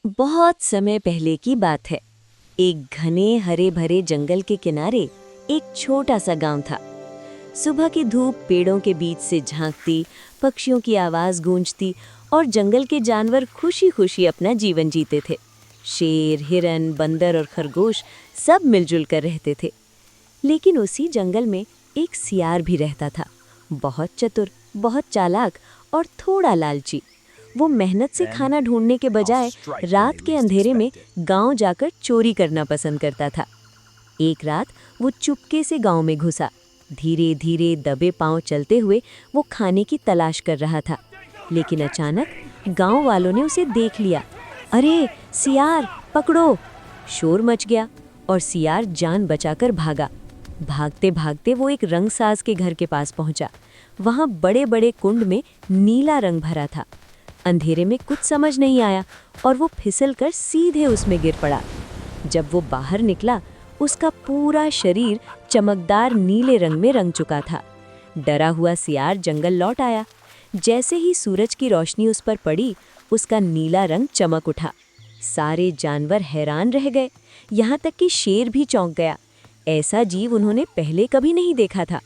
बहुत समय पहले की बात है। एक घने हरे भरे जंगल के किनारे एक छोटा सा गांव था। सुबह की धूप पेड़ों के बीच से झांकती, पक्षियों की आवाज गूंजती और जंगल के जानवर खुशी खुशी अपना जीवन जीते थे। शेर, हिरन, बंदर और खरगोश सब मिलजुल कर रहते थे। लेकिन उसी जंगल में एक सियार भी रहता था। बहुत चतुर, बहुत चालाक और थोड़ा लालची। वो मेहनत से खाना ढूंढने के बजाय रात के अंधेरे में गांव जाकर चोरी करना पसंद करता था। एक रात वो चुपके से गांव में घुसा। धीरे धीरे दबे पांव चलते हुए वो खाने की तलाश कर रहा था। लेकिन अचानक गांव वालों ने उसे देख लिया। अरे सियार, पकड़ो! शोर मच गया और सियार जान बचाकर भागा। भागते भागते वो एक रंगसाज के घर के पास पहुंचा। वहां बड़े बड़े कुंड में नीला रंग भरा था। अंधेरे में कुछ समझ नहीं आया और वो फिसलकर सीधे उसमें गिर पड़ा। जब वो बाहर निकला, उसका पूरा शरीर चमकदार नीले रंग में रंग चुका था। डरा हुआ सियार जंगल लौट आया। जैसे ही सूरज की रोशनी उस पर पड़ी, उसका नीला रंग चमक उठा। सारे जानवर हैरान रह गए, यहाँ तक कि शेर भी चौंक गया। ऐसा जीव उन्होंने पहले कभी नहीं देखा था।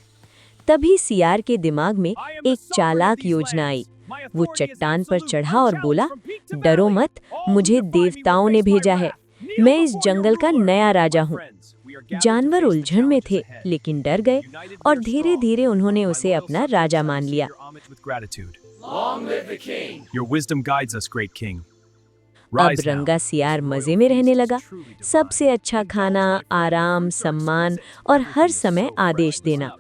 तभी सियार के दिमाग में एक चालाक योजना आई। वो चट्टान पर चढ़ा और बोला, डरो मत, मुझे देवताओं ने भेजा है। मैं इस जंगल का नया राजा हूँ। जानवर उलझन में थे, लेकिन डर गए और धीरे धीरे उन्होंने उसे अपना राजा मान लिया। अब रंगा सियार मजे में रहने लगा। सबसे अच्छा खाना, आराम, सम्मान और हर समय आदेश देना।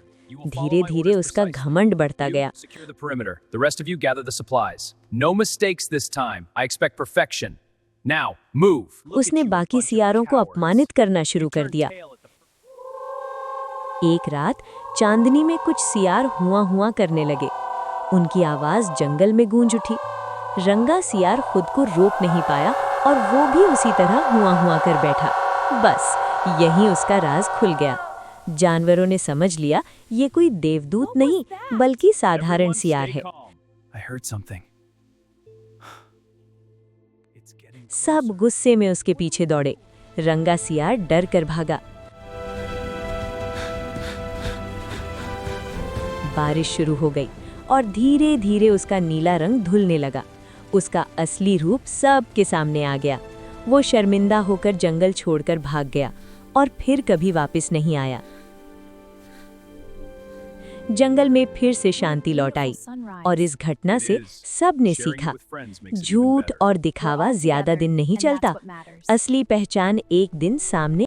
धीरे धीरे उसका घमंड बढ़ता गया। उसने बाकी सियारों को अपमानित करना शुरू कर दिया। एक रात चांदनी में कुछ सियार हुआ हुआ करने लगे। उनकी आवाज जंगल में गूंज उठी। रंगा सियार खुद को रोक नहीं पाया और वो भी उसी तरह हुआ हुआ कर बैठा। बस यहीं उसका राज खुल गया। जानवरों ने समझ लिया, ये कोई देवदूत नहीं बल्कि साधारण सियार है। सब गुस्से में उसके पीछे दौड़े। रंगा सियार डर कर भागा। बारिश शुरू हो गई और धीरे धीरे उसका नीला रंग धुलने लगा। उसका असली रूप सबके सामने आ गया। वो शर्मिंदा होकर जंगल छोड़कर भाग गया और फिर कभी वापस नहीं आया। जंगल में फिर से शांति लौट आई और इस घटना से सब ने सीखा, झूठ और दिखावा ज्यादा दिन नहीं चलता। असली पहचान एक दिन सामने